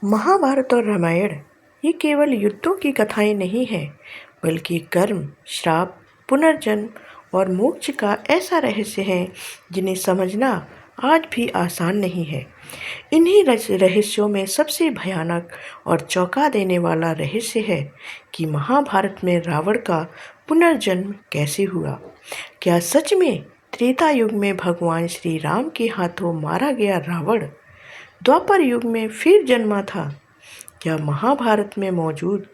महाभारत और रामायण ये केवल युद्धों की कथाएं नहीं हैं, बल्कि कर्म, श्राप, पुनर्जन्म और मोक्ष का ऐसा रहस्य है जिन्हें समझना आज भी आसान नहीं है। इन्हीं रहस्यों में सबसे भयानक और चौंका देने वाला रहस्य है कि महाभारत में रावण का पुनर्जन्म कैसे हुआ। क्या सच में त्रेता युग में भगवान श्री राम के हाथों मारा गया रावण द्वापर युग में फिर जन्मा था? क्या महाभारत में मौजूद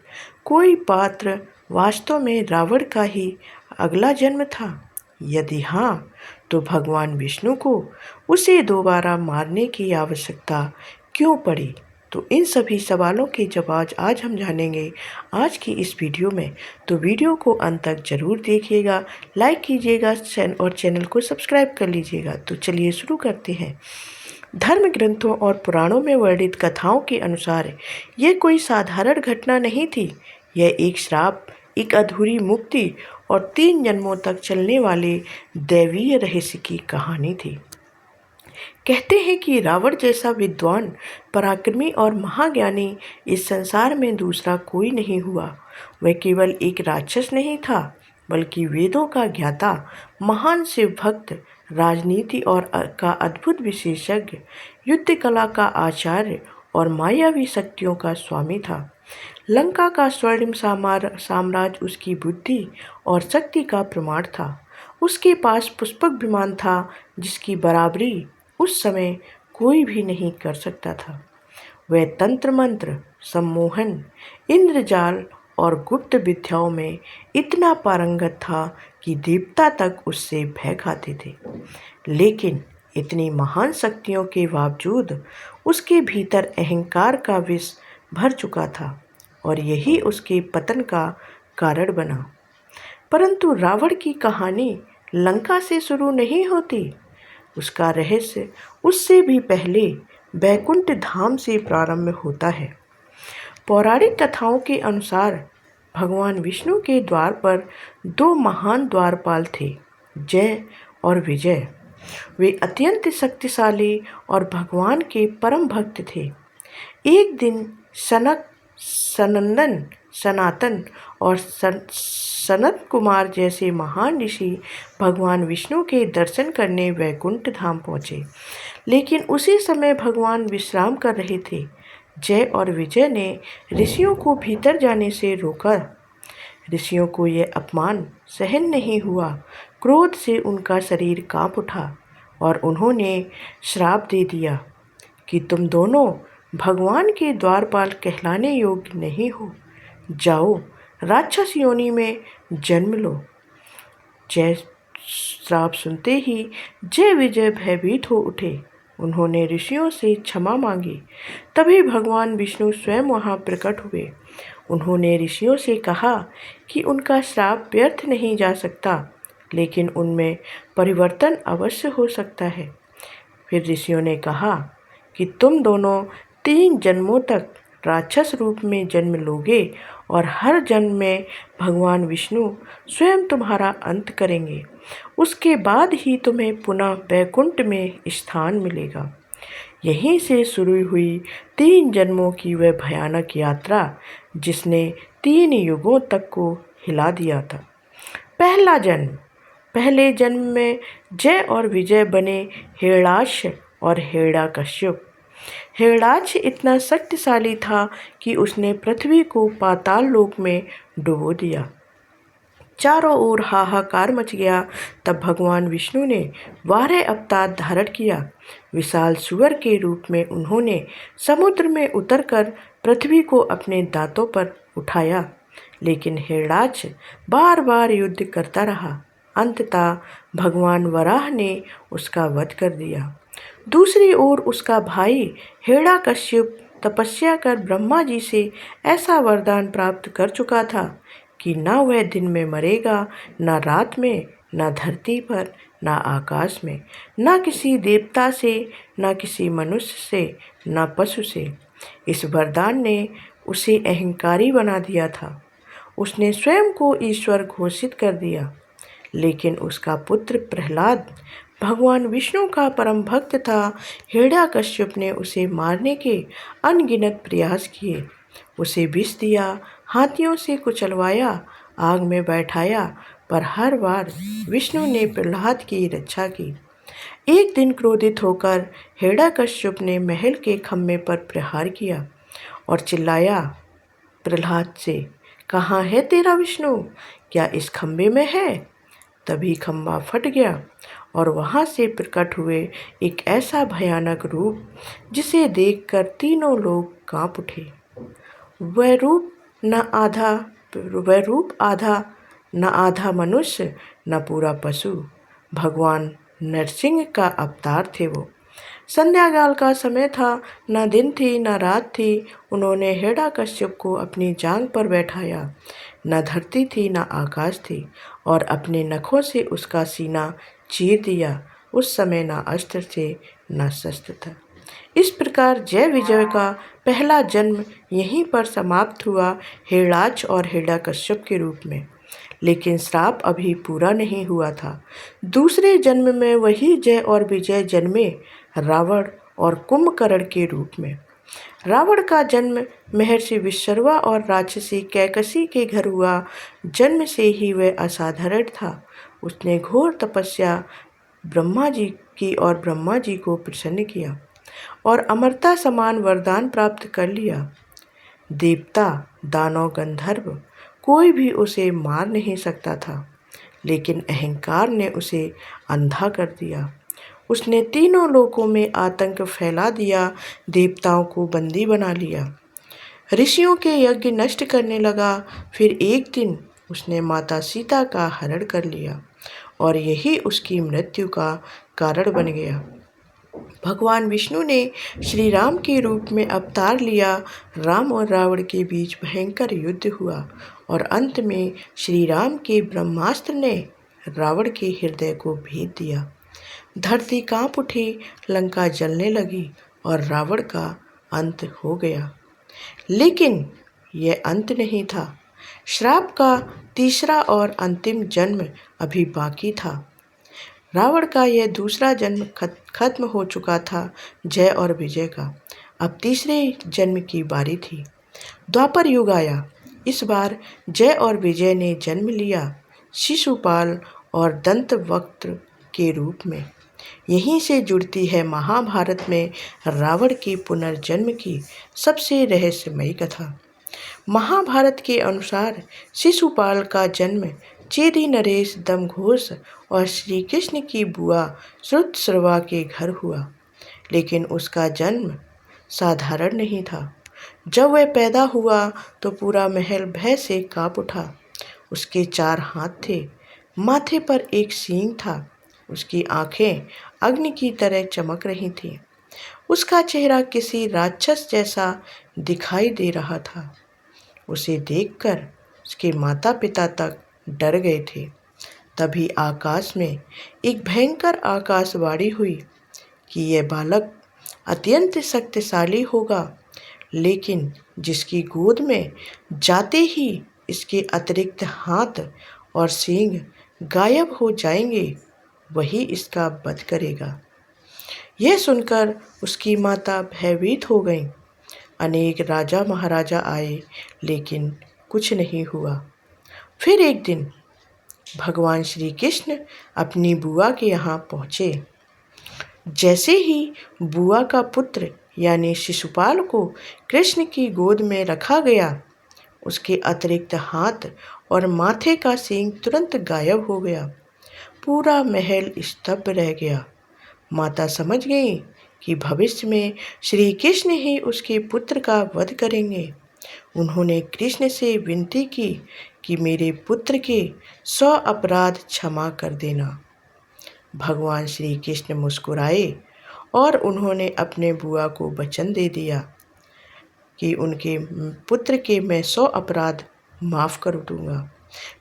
कोई पात्र वास्तव में रावण का ही अगला जन्म था? यदि हाँ, तो भगवान विष्णु को उसे दोबारा मारने की आवश्यकता क्यों पड़ी? तो इन सभी सवालों के जवाब आज हम जानेंगे आज की इस वीडियो में। तो वीडियो को अंत तक जरूर देखिएगा, लाइक कीजिएगा और चैनल को सब्सक्राइब कर लीजिएगा। तो चलिए शुरू करते हैं। धर्म ग्रंथों और पुराणों में वर्णित कथाओं के अनुसार यह कोई साधारण घटना नहीं थी। यह एक श्राप, एक अधूरी मुक्ति और 3 जन्मों तक चलने वाले दैवीय रहस्य की कहानी थी। कहते हैं कि रावण जैसा विद्वान, पराक्रमी और महाज्ञानी इस संसार में दूसरा कोई नहीं हुआ। वह केवल एक राक्षस नहीं था, बल्कि वेदों का ज्ञाता, महान शिव भक्त, राजनीति और का अद्भुत विशेषज्ञ, युद्ध कला का आचार्य और मायावी शक्तियों का स्वामी था। लंका का स्वर्णिम साम्राज्य उसकी बुद्धि और शक्ति का प्रमाण था। उसके पास पुष्पक विमान था जिसकी बराबरी उस समय कोई भी नहीं कर सकता था। वह तंत्र मंत्र, सम्मोहन, इंद्रजाल और गुप्त विद्याओं में इतना पारंगत था कि देवता तक उससे भय खाते थे। लेकिन इतनी महान शक्तियों के बावजूद उसके भीतर अहंकार का विष भर चुका था और यही उसके पतन का कारण बना। परंतु रावण की कहानी लंका से शुरू नहीं होती। उसका रहस्य उससे भी पहले बैकुंठ धाम से प्रारंभ होता है। पौराणिक कथाओं के अनुसार भगवान विष्णु के द्वार पर 2 महान द्वारपाल थे, जय और विजय। वे अत्यंत शक्तिशाली और भगवान के परम भक्त थे। एक दिन सनक, सनंदन, सनातन और सनत कुमार जैसे महान ऋषि भगवान विष्णु के दर्शन करने वैकुंठ धाम पहुँचे, लेकिन उसी समय भगवान विश्राम कर रहे थे। जय और विजय ने ऋषियों को भीतर जाने से रोका। ऋषियों को यह अपमान सहन नहीं हुआ। क्रोध से उनका शरीर कांप उठा और उन्होंने श्राप दे दिया कि तुम दोनों भगवान के द्वारपाल कहलाने योग्य नहीं हो। जाओ, राक्षस योनि में जन्म लो। जय श्राप सुनते ही जय विजय भयभीत हो उठे। उन्होंने ऋषियों से क्षमा मांगी। तभी भगवान विष्णु स्वयं वहां प्रकट हुए। उन्होंने ऋषियों से कहा कि उनका श्राप व्यर्थ नहीं जा सकता, लेकिन उनमें परिवर्तन अवश्य हो सकता है। फिर ऋषियों ने कहा कि तुम दोनों 3 जन्मों तक राक्षस रूप में जन्म लोगे और हर जन्म में भगवान विष्णु स्वयं तुम्हारा अंत करेंगे। उसके बाद ही तुम्हें पुनः बैकुंठ में स्थान मिलेगा। यहीं से शुरू हुई 3 जन्मों की वह भयानक यात्रा जिसने 3 युगों तक को हिला दिया था। पहला जन्म। पहले जन्म में जय और विजय बने हिरण्याक्ष और हिरण्यकश्यप। हिरण्याक्ष इतना शक्तिशाली था कि उसने पृथ्वी को पाताल लोक में डुबो दिया। चारों ओर हाहाकार मच गया। तब भगवान विष्णु ने 12 अवतार धारण किया। विशाल सुअर के रूप में उन्होंने समुद्र में उतरकर पृथ्वी को अपने दांतों पर उठाया, लेकिन हिरण्याक्ष बार बार युद्ध करता रहा। अंततः भगवान वराह ने उसका वध कर दिया। दूसरी ओर उसका भाई हिरण्यकश्यप तपस्या कर ब्रह्मा जी से ऐसा वरदान प्राप्त कर चुका था कि न वह दिन में मरेगा, न रात में, न धरती पर, न आकाश में, न किसी देवता से, न किसी मनुष्य से, न पशु से। इस वरदान ने उसे अहंकारी बना दिया था। उसने स्वयं को ईश्वर घोषित कर दिया। लेकिन उसका पुत्र प्रहलाद भगवान विष्णु का परम भक्त था। हिरण्यकश्यप ने उसे मारने के अनगिनत प्रयास किए, उसे विष दिया, हाथियों से कुचलवाया, आग में बैठाया, पर हर बार विष्णु ने प्रहलाद की रक्षा की। एक दिन क्रोधित होकर हिरण्यकश्यप ने महल के खम्भे पर प्रहार किया और चिल्लाया प्रहलाद से, कहाँ है तेरा विष्णु? क्या इस खम्भे में है? तभी खम्भा फट गया और वहां से प्रकट हुए एक ऐसा भयानक रूप जिसे देखकर तीनों लोग कांप उठे। वह रूप आधा न आधा मनुष्य न पूरा पशु, भगवान नरसिंह का अवतार थे वो। संध्याकाल का समय था, न दिन थी न रात थी। उन्होंने हिरण्यकश्यप को अपनी जांघ पर बैठाया। न धरती थी न आकाश थी, और अपने नखों से उसका सीना चीर दिया। उस समय न अस्त्र थे न शस्त्र था। इस प्रकार जय विजय का पहला जन्म यहीं पर समाप्त हुआ, हिरणाक्ष और हिरण्यकश्यप के रूप में। लेकिन श्राप अभी पूरा नहीं हुआ था। दूसरे जन्म में वही जय और विजय जन्मे, रावण और कुंभकर्ण के रूप में। रावण का जन्म महर्षि विश्रवा और राक्षसी कैकसी के घर हुआ। जन्म से ही वह असाधारण था। उसने घोर तपस्या ब्रह्मा जी की और ब्रह्मा जी को प्रसन्न किया और अमरता समान वरदान प्राप्त कर लिया। देवता, दानव, गंधर्व कोई भी उसे मार नहीं सकता था, लेकिन अहंकार ने उसे अंधा कर दिया। उसने तीनों लोकों में आतंक फैला दिया, देवताओं को बंदी बना लिया, ऋषियों के यज्ञ नष्ट करने लगा। फिर एक दिन उसने माता सीता का हरण कर लिया और यही उसकी मृत्यु का कारण बन गया। भगवान विष्णु ने श्री राम के रूप में अवतार लिया। राम और रावण के बीच भयंकर युद्ध हुआ और अंत में श्री राम के ब्रह्मास्त्र ने रावण के हृदय को भेद दिया। धरती कांप उठी, लंका जलने लगी और रावण का अंत हो गया। लेकिन यह अंत नहीं था। श्राप का तीसरा और अंतिम जन्म अभी बाकी था। रावण का यह दूसरा जन्म खत्म हो चुका था, जय और विजय का। अब तीसरे जन्म की बारी थी। द्वापर युग आया। इस बार जय और विजय ने जन्म लिया, शिशुपाल और दंतवक्त्र के रूप में। यहीं से जुड़ती है महाभारत में रावण के पुनर्जन्म की सबसे रहस्यमयी कथा। महाभारत के अनुसार शिशुपाल का जन्म चेदी नरेश दमघोष और श्री कृष्ण की बुआ श्रुतश्रवा के घर हुआ, लेकिन उसका जन्म साधारण नहीं था। जब वह पैदा हुआ तो पूरा महल भय से कांप उठा। उसके 4 हाथ थे, माथे पर एक सींग था, उसकी आंखें अग्नि की तरह चमक रही थीं। उसका चेहरा किसी राक्षस जैसा दिखाई दे रहा था। उसे देखकर उसके माता पिता तक डर गए थे। तभी आकाश में एक भयंकर आकाशवाणी हुई कि यह बालक अत्यंत शक्तिशाली होगा, लेकिन जिसकी गोद में जाते ही इसके अतिरिक्त हाथ और सींग गायब हो जाएंगे, वही इसका वध करेगा। यह सुनकर उसकी माता भयभीत हो गई। अनेक राजा महाराजा आए, लेकिन कुछ नहीं हुआ। फिर एक दिन भगवान श्री कृष्ण अपनी बुआ के यहाँ पहुँचे। जैसे ही बुआ का पुत्र यानी शिशुपाल को कृष्ण की गोद में रखा गया, उसके अतिरिक्त हाथ और माथे का सींग तुरंत गायब हो गया। पूरा महल स्तब्ध रह गया। माता समझ गई कि भविष्य में श्री कृष्ण ही उसके पुत्र का वध करेंगे। उन्होंने कृष्ण से विनती की कि मेरे पुत्र के 100 अपराध क्षमा कर देना। भगवान श्री कृष्ण मुस्कुराए और उन्होंने अपने बुआ को वचन दे दिया कि उनके पुत्र के मैं 100 अपराध माफ़ कर दूंगा।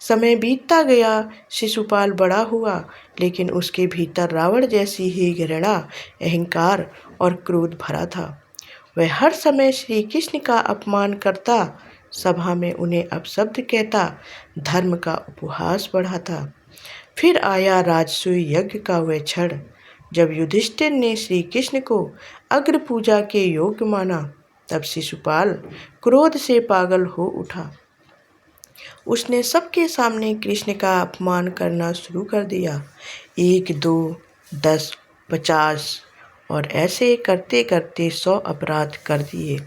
समय बीतता गया, शिशुपाल बड़ा हुआ, लेकिन उसके भीतर रावण जैसी ही घृणा, अहंकार और क्रोध भरा था। वह हर समय श्री कृष्ण का अपमान करता, सभा में उन्हें अपशब्द कहता, धर्म का उपहास बढ़ाता। फिर आया राजसूय यज्ञ का वह क्षण जब युधिष्ठिर ने श्री कृष्ण को अग्र पूजा के योग्य माना। तब शिशुपाल क्रोध से पागल हो उठा। उसने सबके सामने कृष्ण का अपमान करना शुरू कर दिया। 1, 2, 10, 50 और ऐसे करते करते 100 अपराध कर दिए।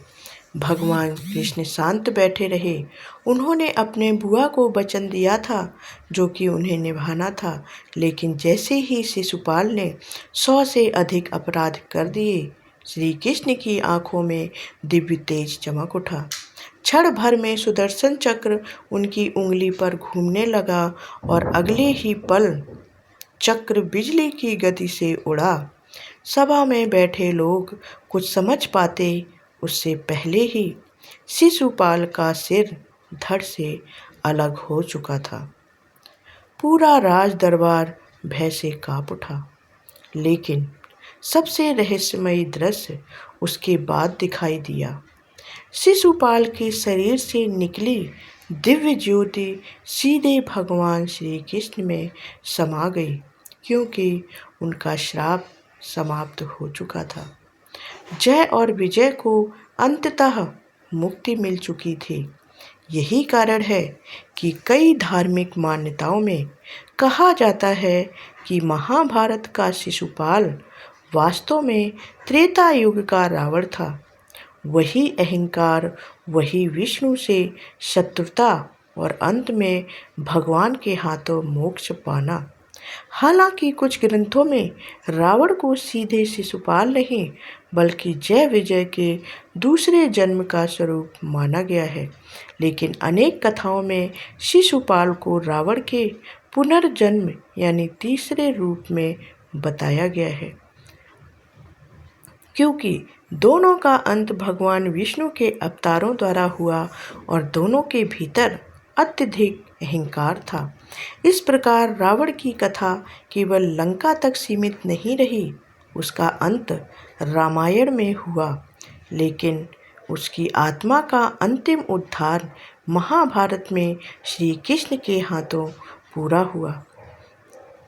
भगवान कृष्ण शांत बैठे रहे। उन्होंने अपने बुआ को वचन दिया था जो कि उन्हें निभाना था, लेकिन जैसे ही शिशुपाल ने 100 से अधिक अपराध कर दिए, श्री कृष्ण की आंखों में दिव्य तेज चमक उठा। क्षण भर में सुदर्शन चक्र उनकी उंगली पर घूमने लगा और अगले ही पल चक्र बिजली की गति से उड़ा। सभा में बैठे लोग कुछ समझ पाते उससे पहले ही शिशुपाल का सिर धड़ से अलग हो चुका था। पूरा राज दरबार भय से कांप उठा। लेकिन सबसे रहस्यमयी दृश्य उसके बाद दिखाई दिया। शिशुपाल के शरीर से निकली दिव्य ज्योति सीधे भगवान श्री कृष्ण में समा गई, क्योंकि उनका श्राप समाप्त हो चुका था। जय और विजय को अंततः मुक्ति मिल चुकी थी। यही कारण है कि कई धार्मिक मान्यताओं में कहा जाता है कि महाभारत का शिशुपाल वास्तव में त्रेता युग का रावण था। वही अहंकार, वही विष्णु से शत्रुता और अंत में भगवान के हाथों मोक्ष पाना। हालांकि कुछ ग्रंथों में रावण को सीधे शिशुपाल नहीं बल्कि जय विजय के दूसरे जन्म का स्वरूप माना गया है, लेकिन अनेक कथाओं में शिशुपाल को रावण के पुनर्जन्म यानी तीसरे रूप में बताया गया है, क्योंकि दोनों का अंत भगवान विष्णु के अवतारों द्वारा हुआ और दोनों के भीतर अत्यधिक अहंकार था। इस प्रकार रावण की कथा केवल लंका तक सीमित नहीं रही। उसका अंत रामायण में हुआ, लेकिन उसकी आत्मा का अंतिम उद्धार महाभारत में श्री कृष्ण के हाथों पूरा हुआ।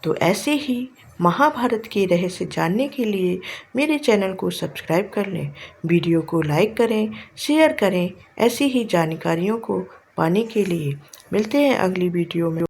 तो ऐसे ही महाभारत के रहस्य जानने के लिए मेरे चैनल को सब्सक्राइब कर लें, वीडियो को लाइक करें, शेयर करें। ऐसी ही जानकारियों को पाने के लिए मिलते हैं अगली वीडियो में।